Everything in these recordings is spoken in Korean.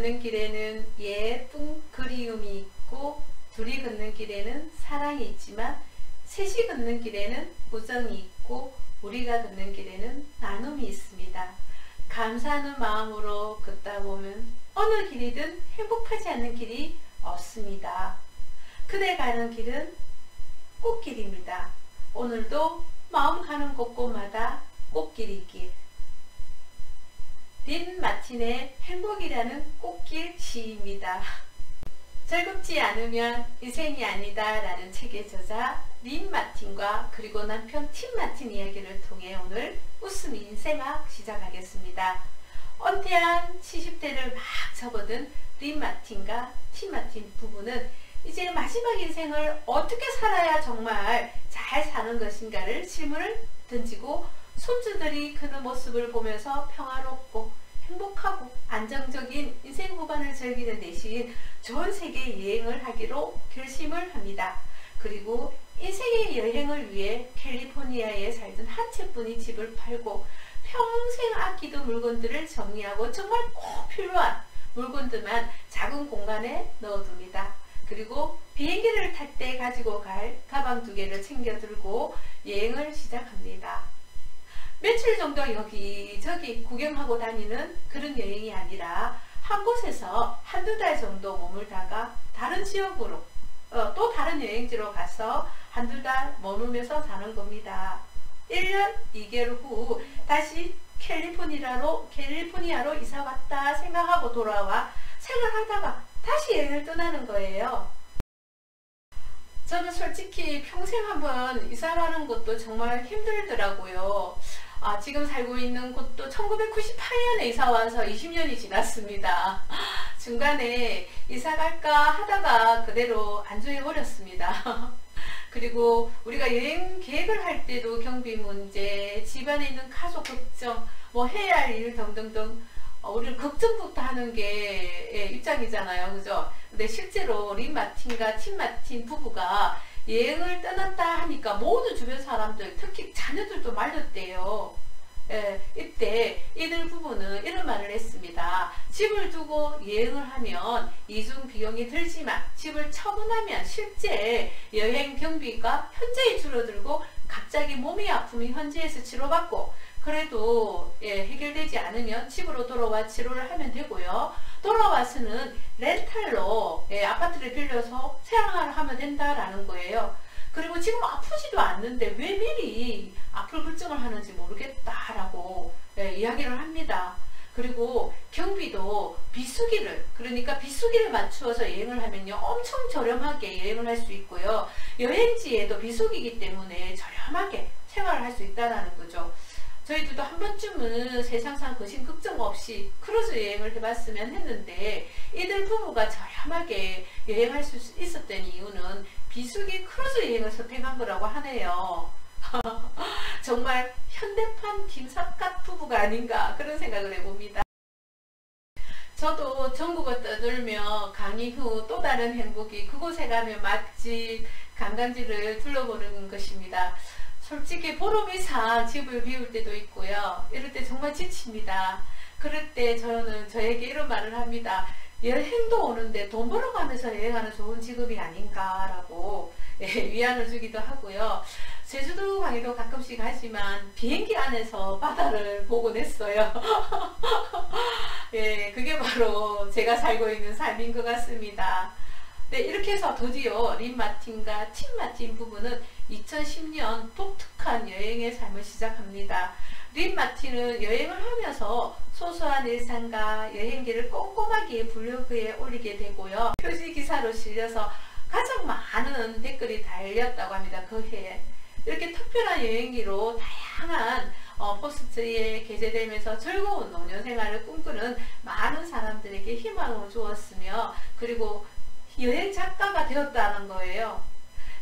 걷는 길에는 예쁜 그리움이 있고, 둘이 걷는 길에는 사랑이 있지만, 셋이 걷는 길에는 우정이 있고, 우리가 걷는 길에는 나눔이 있습니다. 감사하는 마음으로 걷다 보면 어느 길이든 행복하지 않는 길이 없습니다. 그대 가는 길은 꽃길입니다. 오늘도 마음 가는 곳곳마다 꽃길이길. 린 마틴의 행복이라는 꽃길 시입니다. 즐겁지 않으면 인생이 아니다 라는 책의 저자 린 마틴과 그리고 남편 팀 마틴 이야기를 통해 오늘 웃음 인생학 시작하겠습니다. 은퇴한 70대를 막 접어든 린 마틴과 팀 마틴 부부는 이제 마지막 인생을 어떻게 살아야 정말 잘 사는 것인가를 질문을 던지고 손주들이 크는 모습을 보면서 평화롭고 행복하고 안정적인 인생 후반을 즐기는 대신 전 세계 여행을 하기로 결심을 합니다. 그리고 인생의 여행을 위해 캘리포니아에 살던 한 채분이 집을 팔고 평생 아끼던 물건들을 정리하고 정말 꼭 필요한 물건들만 작은 공간에 넣어둡니다. 그리고 비행기를 탈 때 가지고 갈 가방 2개를 챙겨 들고 여행을 시작합니다. 며칠 정도 여기저기 구경하고 다니는 그런 여행이 아니라 한 곳에서 한두 달 정도 머물다가 다른 지역으로 또 다른 여행지로 가서 한두 달 머물면서 사는 겁니다. 1년 2개월 후 다시 캘리포니아로 이사 왔다 생각하고 돌아와 생활하다가 다시 여행을 떠나는 거예요. 저는 솔직히 평생 한번 이사 가는 것도 정말 힘들더라고요. 지금 살고 있는 곳도 1998년에 이사 와서 20년이 지났습니다. 중간에 이사 갈까 하다가 그대로 안주해 버렸습니다. 그리고 우리가 여행 계획을 할 때도 경비 문제, 집안에 있는 가족 걱정, 뭐 해야 할 일 등등등 우리는 걱정부터 하는 게 입장이잖아요. 그죠? 근데 실제로 린 마틴과 팀 마틴 부부가 여행을 떠났다 하니까 모든 주변 사람들, 특히 자녀들도 말렸대요. 이때 이들 부부는 이런 말을 했습니다. 집을 두고 여행을 하면 이중 비용이 들지만 집을 처분하면 실제 여행 경비가 현저히 줄어들고 갑자기 몸이 아프면 현지에서 치료받고 그래도 해결되지 않으면 집으로 돌아와 치료를 하면 되고요. 돌아와서는 렌탈로 아파트를 빌려서 생활을 하면 된다라는 거예요. 그리고 지금 아프지도 않는데 왜 미리 아플 걱정을 하는지 모르겠다라고 이야기를 합니다. 그리고 경비도 비수기를, 그러니까 비수기를 맞추어서 여행을 하면요 엄청 저렴하게 여행을 할 수 있고요. 여행지에도 비수기이기 때문에 저렴하게 생활을 할 수 있다는 거죠. 저희들도 한 번쯤은 세상상 거신 걱정 없이 크루즈 여행을 해봤으면 했는데 이들 부부가 저렴하게 여행할 수 있었던 이유는 비수기 크루즈 여행을 선택한 거라고 하네요. 정말 현대판 김삿갓 부부가 아닌가 그런 생각을 해봅니다. 저도 전국을 떠돌며 강의 후 또 다른 행복이 그곳에 가면 맛집, 관광지를 둘러보는 것입니다. 솔직히 보름 이상 집을 비울 때도 있고요. 이럴 때 정말 지칩니다. 그럴 때 저는 저에게 이런 말을 합니다. 여행도 오는데 돈 벌어가면서 여행하는 좋은 직업이 아닌가라고 위안을 주기도 하고요. 제주도 강의도 가끔씩 하지만 비행기 안에서 바다를 보곤 했어요. 그게 바로 제가 살고 있는 삶인 것 같습니다. 네, 이렇게 해서 드디어 린 마틴과 팀 마틴 부부는 2010년 독특한 여행의 삶을 시작합니다. 린 마틴은 여행을 하면서 소소한 일상과 여행기를 꼼꼼하게 블로그에 올리게 되고요. 표지 기사로 실려서 가장 많은 댓글이 달렸다고 합니다. 그 해에. 이렇게 특별한 여행기로 다양한 포스트에 게재되면서 즐거운 노년생활을 꿈꾸는 많은 사람들에게 희망을 주었으며 그리고 여행 작가가 되었다는 거예요.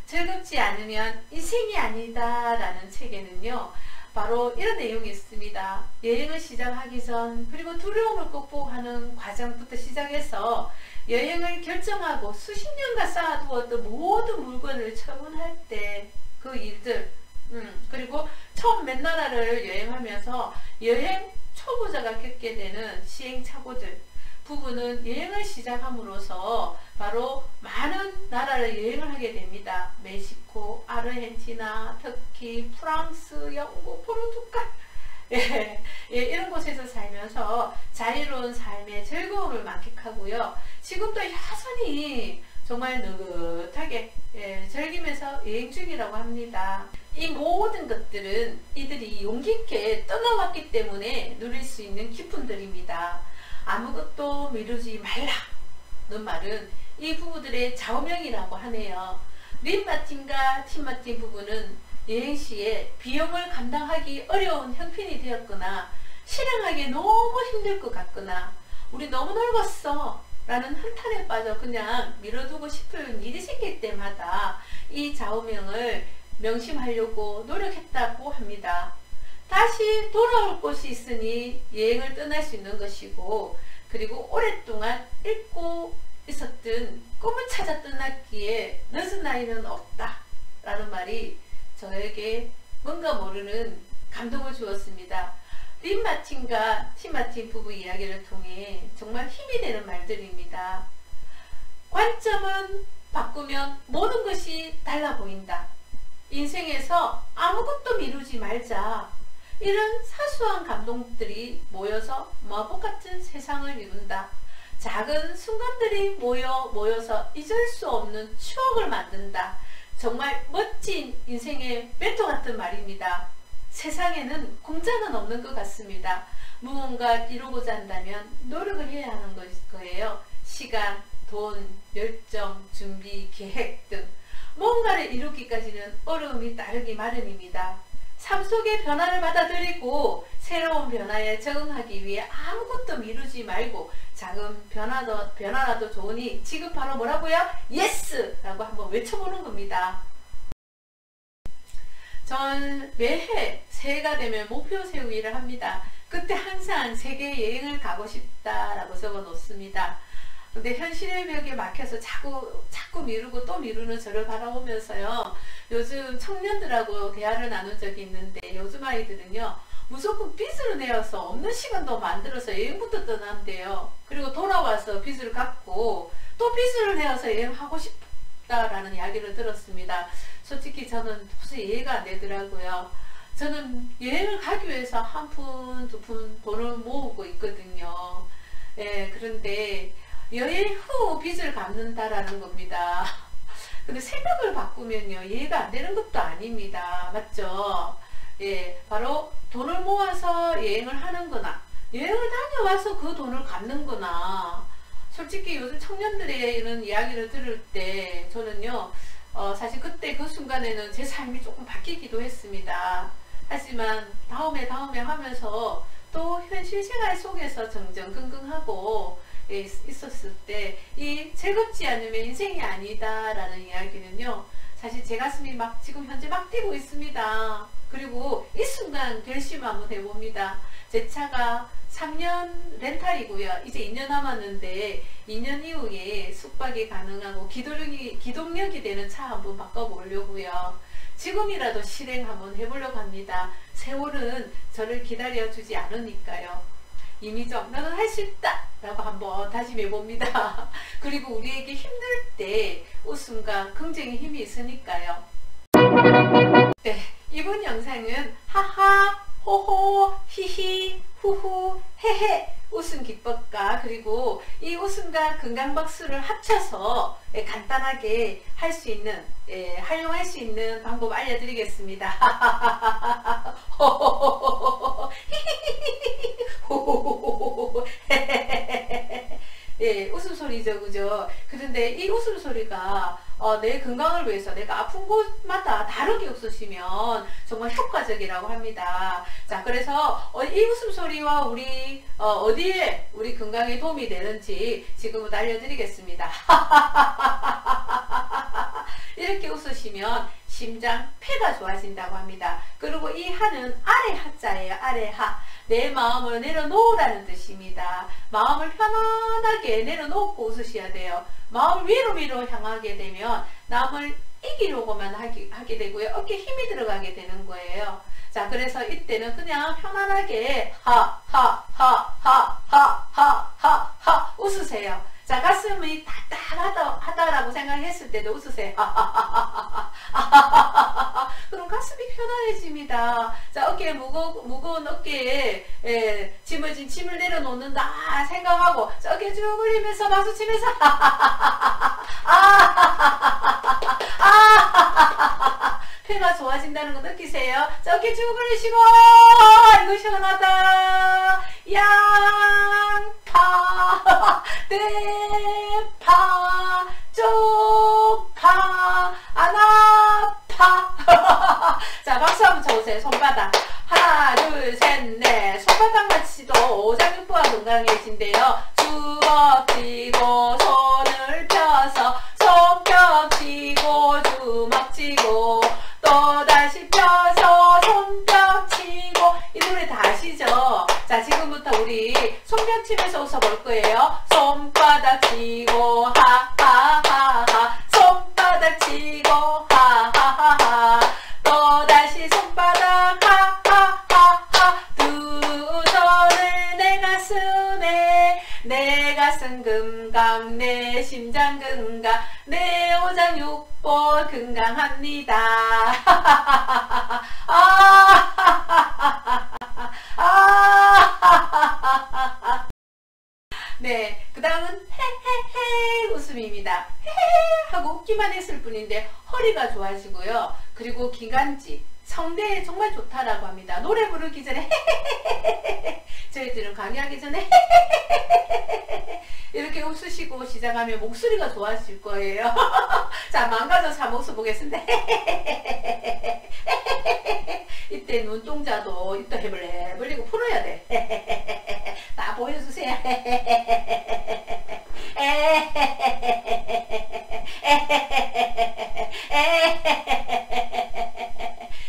즐겁지 않으면 인생이 아니다 라는 책에는요 바로 이런 내용이 있습니다. 여행을 시작하기 전 그리고 두려움을 극복하는 과정부터 시작해서 여행을 결정하고 수십 년간 쌓아두었던 모든 물건을 처분할 때 그 일들 그리고 처음 몇 나라를 여행하면서 여행 초보자가 겪게 되는 시행착오들, 부부는 여행을 시작함으로써 바로 많은 나라를 여행을 하게 됩니다. 멕시코, 아르헨티나, 터키, 프랑스, 영국, 포르투갈 이런 곳에서 살면서 자유로운 삶의 즐거움을 만끽하고요. 지금도 여전히 정말 느긋하게 즐기면서 여행 중이라고 합니다. 이 모든 것들은 이들이 용기 있게 떠나왔기 때문에 누릴 수 있는 기쁨들입니다. 아무것도 미루지 말라는 말은 이 부부들의 좌우명이라고 하네요. 린 마틴과 팀 마틴 부부는 여행 시에 비용을 감당하기 어려운 형편이 되었거나 실행하기 너무 힘들 것 같거나 우리 너무 늙었어 라는 한탄에 빠져 그냥 미뤄두고 싶은 일이 생길 때마다 이 좌우명을 명심하려고 노력했다고 합니다. 다시 돌아올 곳이 있으니 여행을 떠날 수 있는 것이고, 그리고 오랫동안 잊고 있었던 꿈을 찾아 떠났기에 늦은 나이는 없다 라는 말이 저에게 뭔가 모르는 감동을 주었습니다. 린 마틴과 팀 마틴 부부 이야기를 통해 정말 힘이 되는 말들입니다. 관점은 바꾸면 모든 것이 달라 보인다. 인생에서 아무것도 미루지 말자. 이런 사소한 감동들이 모여서 마법 같은 세상을 이룬다. 작은 순간들이 모여서 잊을 수 없는 추억을 만든다. 정말 멋진 인생의 멘토 같은 말입니다. 세상에는 공짜는 없는 것 같습니다. 무언가 이루고자 한다면 노력을 해야 하는 거예요. 시간, 돈, 열정, 준비, 계획 등 뭔가를 이루기까지는 어려움이 따르기 마련입니다. 삶 속의 변화를 받아들이고 새로운 변화에 적응하기 위해 아무것도 미루지 말고 작은 변화라도 좋으니 지금 바로 뭐라고요? 예스! 라고 한번 외쳐보는 겁니다. 전 매해 새해가 되면 목표 세우기를 합니다. 그때 항상 세계 여행을 가고 싶다라고 적어 놓습니다. 근데 현실의 벽에 막혀서 자꾸 미루고 또 미루는 저를 바라보면서요. 요즘 청년들하고 대화를 나눈 적이 있는데 요즘 아이들은요. 무조건 빚을 내어서 없는 시간도 만들어서 여행부터 떠난대요. 그리고 돌아와서 빚을 갚고 또 빚을 내어서 여행하고 싶다라는 이야기를 들었습니다. 솔직히 저는 도저히 이해가 안 되더라고요. 저는 여행을 가기 위해서 한 푼, 두 푼 돈을 모으고 있거든요. 그런데 여행 후 빚을 갚는다라는 겁니다. 근데 생각을 바꾸면요. 이해가 안 되는 것도 아닙니다. 맞죠? 바로 돈을 모아서 여행을 하는구나. 여행을 다녀와서 그 돈을 갚는구나. 솔직히 요즘 청년들의 이런 이야기를 들을 때 저는요. 사실 그때 그 순간에는 제 삶이 조금 바뀌기도 했습니다. 하지만 다음에 하면서 또 현실 생활 속에서 정정긍긍하고 있었을 때 이 즐겁지 않으면 인생이 아니다 라는 이야기는요. 사실 제 가슴이 지금 현재 막 뛰고 있습니다. 그리고 이 순간 결심 한번 해봅니다. 제 차가 3년 렌탈이고요. 이제 2년 남았는데 2년 이후에 숙박이 가능하고 기동력이 되는 차 한번 바꿔보려고요. 지금이라도 실행 한번 해보려고 합니다. 세월은 저를 기다려주지 않으니까요. 이미정 너는 할 수 있다 라고 한번 다짐해봅니다. 그리고 우리에게 힘들 때 웃음과 긍정의 힘이 있으니까요. 네, 이번 영상은 하하, 호호, 히히, 후후, 헤헤 웃음 기법과 그리고 이 웃음과 건강박수를 합쳐서 간단하게 할 수 있는 활용할 수 있는 방법 알려드리겠습니다. 웃음소리죠, 그죠? 그런데 이 웃음소리가 내 건강을 위해서 내가 아픈 곳마다 다르게 웃으시면 정말 효과적이라고 합니다. 자, 그래서 이 웃음소리와 우리 어디에 우리 건강에 도움이 되는지 지금부터 알려드리겠습니다. 이렇게 웃으시면 심장, 폐가 좋아진다고 합니다. 그리고 이 하는 아래 하자예요. 아래 하. 내 마음을 내려놓으라는 뜻입니다. 마음을 편안하게 내려놓고 웃으셔야 돼요. 마음을 위로 향하게 되면 남을 이기려고만 하게 되고요. 어깨에 힘이 들어가게 되는 거예요. 자, 그래서 이때는 그냥 편안하게 하 웃으세요. 자, 가슴이 답답하다라고 생각했을 때도 웃으세요. 그럼 가슴이 편안해집니다. 자, 어깨에 무거운 어깨에 짐을 내려놓는다 생각하고, 자, 어깨 쭉 올리면서 박수 치면서 폐가 좋아진다는 거 느끼세요? 자, 어깨 쭉 올리시고, 이거 시원하다. 양파, 대파, 쪽파, 안 아파. 자, 박수 한번 쳐보세요. 손바닥. 하나, 둘, 셋, 넷. 손바닥만 치도 오장육부가 건강해진대요. 주먹 쥐고 손을 펴서 손뼉 치고 주먹 치고 또다시 펴서 손뼉 치고. 이 노래 다 아시죠? 자, 지금부터 우리 손뼉 치면서 웃어볼 거예요. 손바닥 치고 하하하하, 손바닥 치고 하하하하, 또다시 손바닥 하하하하. 두 손을 내 가슴에, 내 가슴 건강, 내 심장 건강, 내 오장육부 건강합니다. 네, 그 다음은 헤헤헤 웃음입니다. 헤헤 하고 웃기만 했을 뿐인데 허리가 좋아지고요. 그리고 기관지, 성대에 정말 좋다라고 합니다. 노래 부르기 전에 헤헤헤헤, 저희들은 강의하기 전에 헤헤헤헤 이렇게 웃으시고 시작하면 목소리가 좋아질 거예요. 자, 망가져서 한번 웃어보겠습니다. 이때 눈동자도 입도 해볼래 벌리고 풀어야 돼. 다 보여주세요.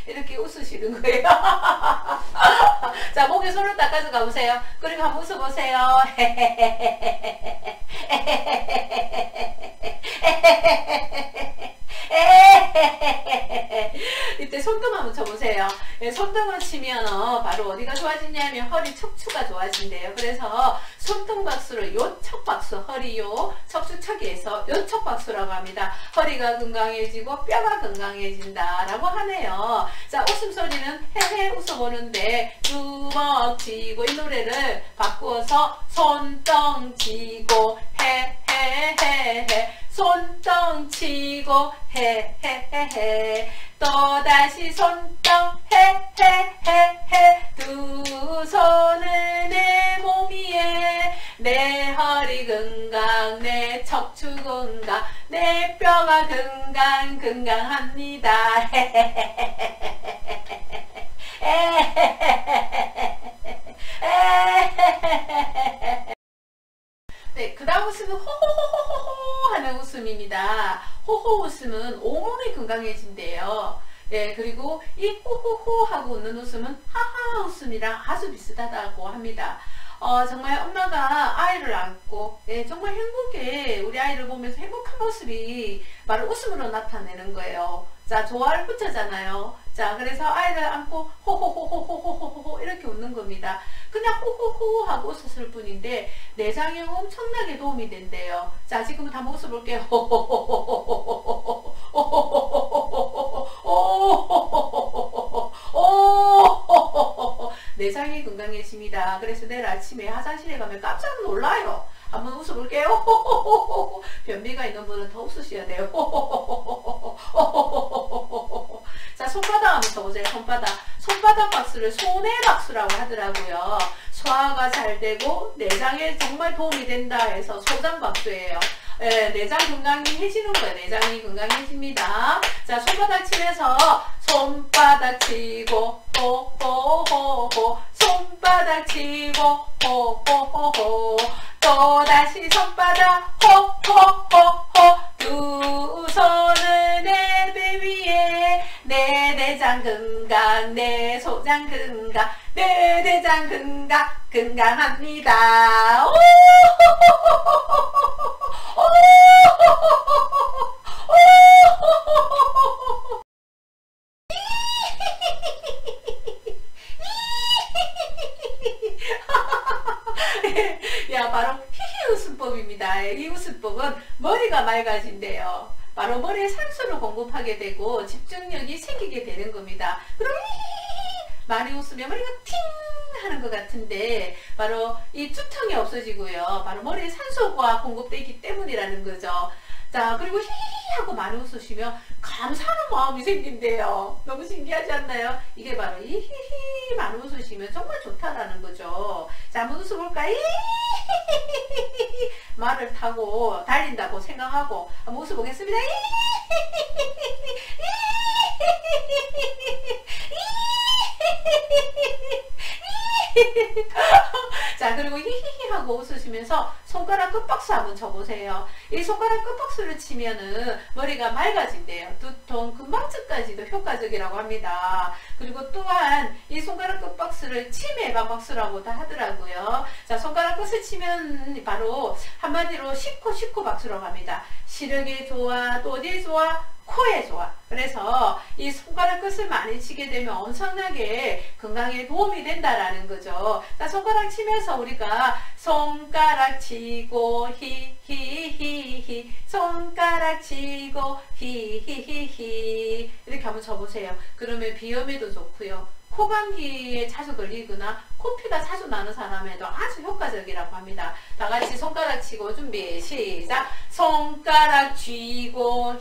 이렇게 웃으시는 거예요. 자, 목에 손을 닦아서 가보세요. 그리고 한번 웃어보세요. 이때 손등 한번 쳐보세요. 손등을 치면 바로 어디가 좋아지냐면 허리 척추가 좋아진대요. 그래서 손등 박수를 요척 박수, 허리 요 척추척에서 요척 박수라고 합니다. 허리가 건강해지고 뼈가 건강해진다 라고 하네요. 자, 웃음소리는 헤헤 웃어보는데 주먹 쥐고 이 노래를 바꾸어서 손등 쥐고 헤헤헤헤, 손등 치고 헤헤헤헤, 또다시 손등 헤헤헤헤. 두 손을 내 몸 위에, 내 허리 건강, 내 척추 건강, 내 뼈가 건강합니다. 네, 그 다음 웃음은 호호호호호 하는 웃음입니다. 호호 웃음은 온몸이 건강해진대요. 네, 그리고 이 호호호 하고 웃는 웃음은 하하 웃음이랑 아주 비슷하다고 합니다. 정말 엄마가 아이를 안고 정말 행복해, 우리 아이를 보면서 행복한 모습이 바로 웃음으로 나타내는 거예요. 자, 조화를 붙여잖아요. 자, 그래서 아이를 안고 호호호호호호호호 이렇게 웃는 겁니다. 그냥 호호호 하고 웃었을 뿐인데 내장에 엄청나게 도움이 된대요. 자, 지금부터 한번 웃어볼게요. 내장이 건강해집니다. 그래서 내일 아침에 화장실에 가면 깜짝 놀라요. 한번 웃어볼게요. 변비가 있는 분은 더 웃으셔야 돼요. 자, 손바닥 한번 쳐보세요. 손바닥 박수를 손의 박수라고 하더라고요. 소화가 잘 되고 내장에 정말 도움이 된다 해서 소장 박수예요. 내장 건강해지는 거예요. 내장이 건강해집니다. 자, 손바닥 치면서 손바닥 치고 호호호호, 손바닥 치고 호호호호, 또다시 손바닥 호호호호. 두 손을 내 배 위에, 내 내장 건강, 내 소장 건강, 내 대장 건강합니다. 머리가 맑아진대요. 바로 머리에 산소를 공급하게 되고 집중력이 생기게 되는 겁니다. 그럼 많이 웃으면 머리가 팅 하는 것 같은데 바로 이 두통이 없어지고요. 바로 머리에 산소가 공급되기 때문이라는 거죠. 자, 그리고 히히 하고 많이 웃으시면 감사하는 마음이 생긴대요. 너무 신기하지 않나요? 이게 바로 이 히히 많이 웃으시면 정말 좋다라는 거죠. 자, 한번 웃어볼까요? 말을 타고 달린다고 생각하고 한번 웃어보겠습니다. 자, 그리고 히히히 하고 웃으시면서 손가락 끝박수 한번 쳐보세요. 이 손가락 끝박수를 치면은 머리가 맑아진대요. 두통, 금방증까지도 효과적이라고 합니다. 그리고 또한 이 손가락 끝박수를 치매 예방 박수라고도 하더라고요. 자, 손가락 끝을 치면 바로 한마디로 시코 박수라고 합니다. 시력에 좋아, 또 어디에 좋아? 코에 좋아. 그래서 이 손가락 끝을 많이 치게 되면 엄청나게 건강에 도움이 된다라는 거죠. 자, 손가락 치면서 우리가 손가락 치고 히히히히 손가락 치고 히히히히 이렇게 한번 쳐보세요. 그러면 비염에도 좋고요. 코감기에 자주 걸리거나 코피가 자주 나는 사람에도 아주 효과적이라고 합니다. 다 같이 손가락 치고 준비 시작. 손가락 쥐고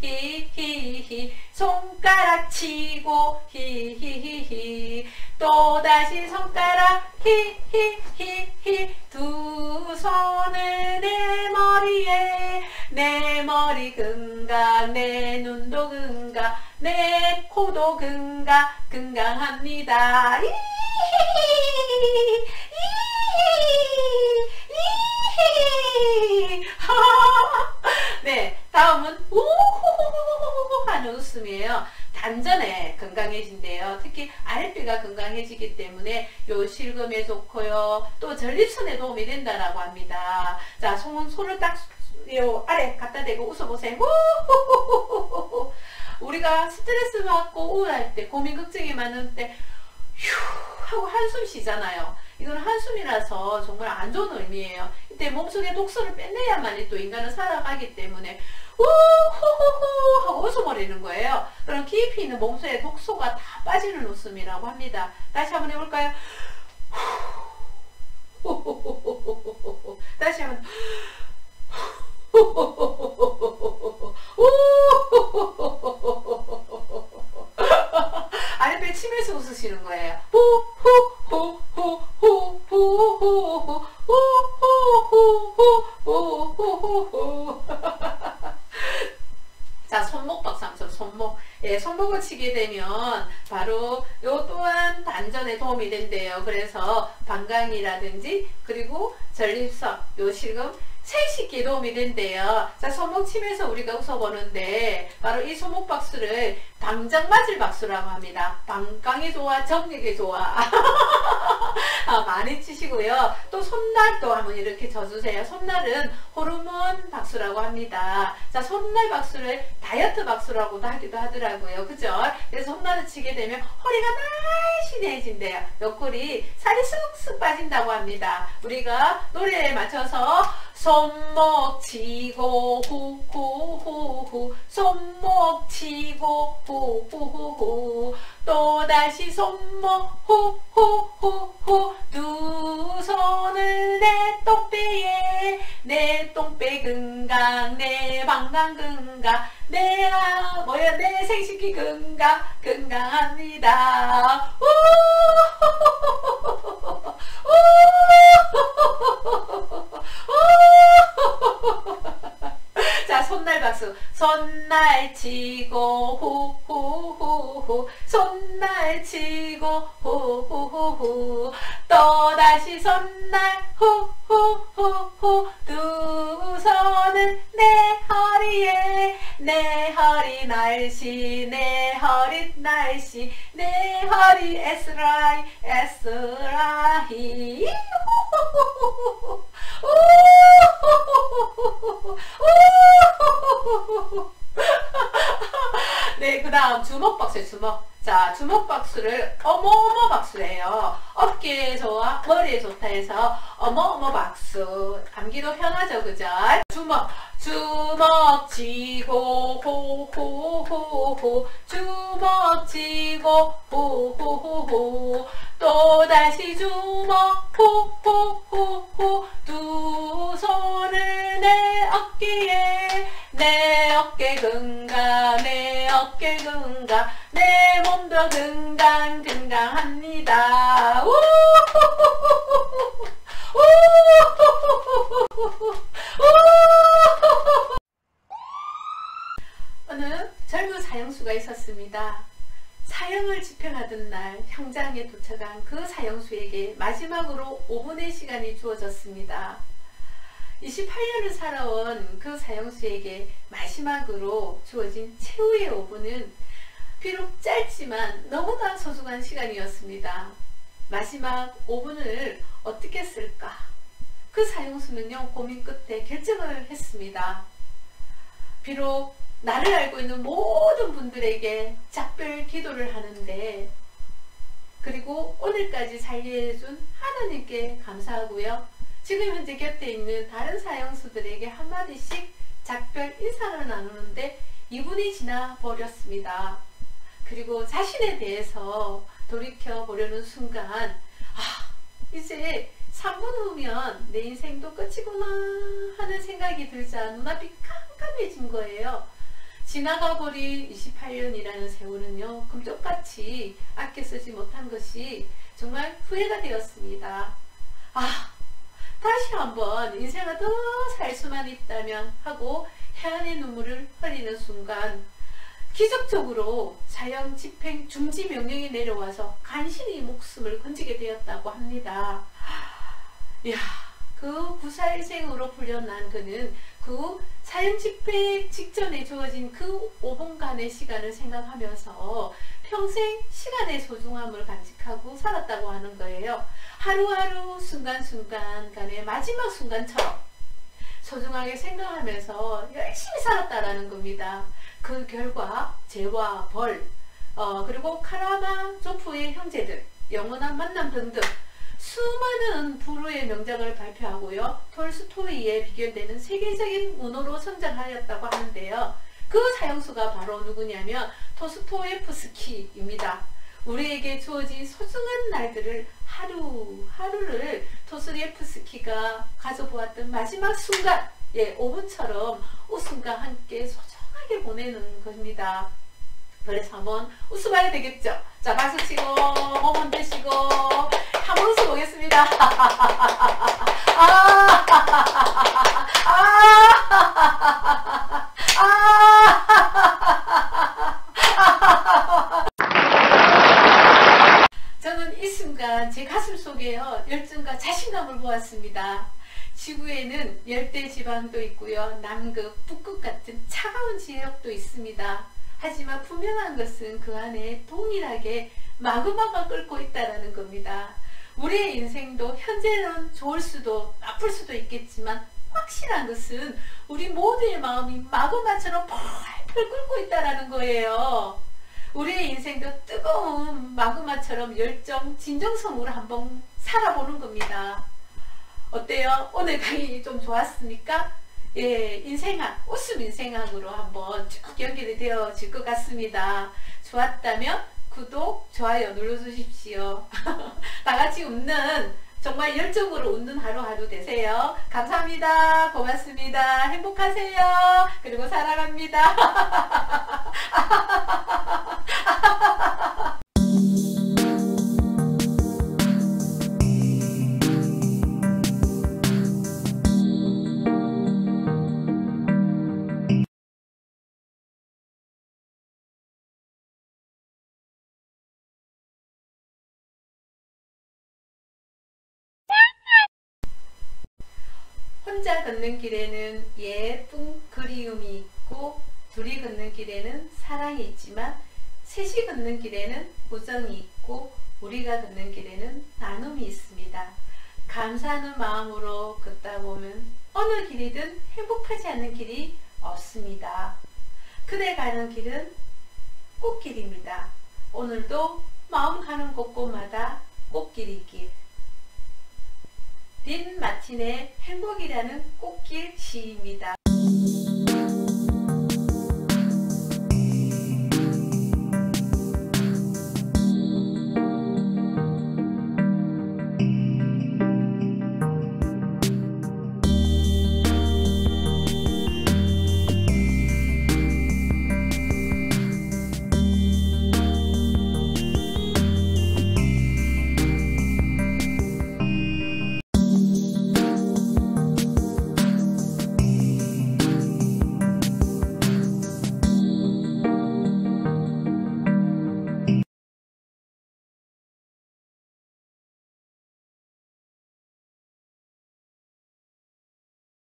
히히히히 손가락 치고 히히히히 또다시 손가락 히히히히 두 손을 내 머리 건강 내 눈도 건강 내 코도 건강합니다. 네, 다음은 우후후후후 하는 웃음이에요. 단전에 건강해진대요. 특히 아랫배가 건강해지기 때문에 요 실금에 좋고요. 또 전립선에 도움이 된다라고 합니다. 자, 손을 딱 요 아래 갖다 대고 웃어보세요. 우후후후후. 우리가 스트레스 받고 우울할 때, 고민 걱정이 많을 때 휴 하고 한숨 쉬잖아요. 이건 한숨이라서 정말 안 좋은 의미예요. 이때 몸속에 독소를 빼내야만이 또 인간은 살아가기 때문에 우후후후 하고 웃어버리는 거예요. 그럼 깊이 있는 몸속에 독소가 다 빠지는 웃음이라고 합니다. 다시 한번 해볼까요? 다시 한번 아랫배 치면서 웃으시는 거예요. 자, 손목 박수 한번 손목. 예, 손목을 치게 되면 바로 요 또한 단전에 도움이 된대요. 그래서 방광이라든지 그리고 전립선, 요 실금 생식기에 도움이 된대요. 자, 손목 치면서 우리가 웃어보는데 바로 이 손목 박수를 당장 맞을 박수라고 합니다. 방광이 좋아, 정력이 좋아. 많이 치시고요. 또 손날도 한번 이렇게 쳐주세요. 손날은 호르몬 박수라고 합니다. 자, 손날 박수를 다이어트 박수라고도 하기도 하더라고요. 그죠? 그래서 손날을 치게 되면 허리가 날씬해진대요. 옆구리 살이 쑥쑥 빠진다고 합니다. 우리가 노래에 맞춰서 손목 치고 후후후후 손목 치고 후후후후 또다시 손목 후후후후 두 손을 내 똥배 건강 내 방광 건강 내 생식기 건강합니다. 자, 손날 박수. 손날 치고 후후후후 손날 치고 후후후후 또다시 손날 후후후후 두 손은 내 허리 날씨 내 허리 날씨 내 허리 에스라이 네, 그 다음 주먹 박수예요. 주먹. 자, 주먹 박수를 어머어머 박수예요. 어깨에 좋아, 머리에 좋다 해서 어머어머 박수. 감기도 편하죠, 그죠? 주먹. 주먹 쥐고 호호호호 주먹 쥐고 호호호호 또다시 주먹 호호호호 두 손을 내 어깨에 내 어깨 근가 내 어깨 근가 내 몸도 근강 근강합니다. 어느 젊은 사형수가 있었습니다. 사형을 집행하던 날 형장에 도착한 그 사형수에게 마지막으로 5분의 시간이 주어졌습니다. 28년을 살아온 그 사형수에게 마지막으로 주어진 최후의 5분은 비록 짧지만 너무나 소중한 시간이었습니다. 마지막 5분을 어떻게 쓸까? 그 사형수는요, 고민 끝에 결정을 했습니다. 비록 나를 알고 있는 모든 분들에게 작별 기도를 하는데, 그리고 오늘까지 살게 해준 하나님께 감사하고요. 지금 현재 곁에 있는 다른 사형수들에게 한마디씩 작별 인사를 나누는데 2분이 지나 버렸습니다. 그리고 자신에 대해서 돌이켜 보려는 순간, 이제 3분 후면 내 인생도 끝이구나 하는 생각이 들자 눈앞이 깜깜해진 거예요. 지나가 버린 28년이라는 세월은요, 금쪽같이 아껴 쓰지 못한 것이 정말 후회가 되었습니다. 다시 한번 인생을 더 살 수만 있다면 하고 해안의 눈물을 흘리는 순간 기적적으로 사형 집행 중지 명령이 내려와서 간신히 목숨을 건지게 되었다고 합니다. 이야, 그 구사일생으로 풀려난 그는 그 사형 집행 직전에 주어진 그 5분간의 시간을 생각하면서 평생 시간의 소중함을 간직하고 살았다고 하는 거예요. 하루하루 순간순간 간의 마지막 순간처럼 소중하게 생각하면서 열심히 살았다라는 겁니다. 그 결과 죄와 벌, 그리고 카라마조프의 형제들, 영원한 만남 등등 수많은 불후의 명작을 발표하고요. 톨스토이에 비견되는 세계적인 문호로 성장하였다고 하는데요. 그 사형수가 바로 누구냐면 도스토옙스키입니다. 우리에게 주어진 소중한 날들을 하루하루를 도스토옙스키가 가져보았던 마지막 순간, 5분처럼 웃음과 함께 소중하게 보내는 겁니다. 그래서 한번 웃어봐야 되겠죠? 자, 박수 치고 몸 흔드시고 한번 웃어보겠습니다. 저는 이 순간 제 가슴 속에요, 열정과 자신감을 보았습니다. 지구에는 열대지방도 있고요, 남극, 북극 같은 차가운 지역도 있습니다. 하지만 분명한 것은 그 안에 동일하게 마그마가 끓고 있다는 겁니다. 우리의 인생도 현재는 좋을 수도 나쁠 수도 있겠지만 확실한 것은 우리 모두의 마음이 마그마처럼 펄펄 끓고 있다는 거예요. 우리의 인생도 뜨거운 마그마처럼 열정, 진정성으로 한번 살아보는 겁니다. 어때요? 오늘 강의 좀 좋았습니까? 인생학, 웃음 인생학으로 한번 쭉 연결이 되어질 것 같습니다. 좋았다면 구독, 좋아요 눌러주십시오. 다같이 웃는, 정말 열정으로 웃는 하루하루 되세요. 감사합니다. 고맙습니다. 행복하세요. 그리고 사랑합니다. 혼자 걷는 길에는 예쁜 그리움이 있고, 둘이 걷는 길에는 사랑이 있지만, 셋이 걷는 길에는 우정이 있고, 우리가 걷는 길에는 나눔이 있습니다. 감사하는 마음으로 걷다 보면 어느 길이든 행복하지 않는 길이 없습니다. 그대 가는 길은 꽃길입니다. 오늘도 마음 가는 곳곳마다 꽃길이길. 린 마틴의 행복이라는 꽃길 시입니다.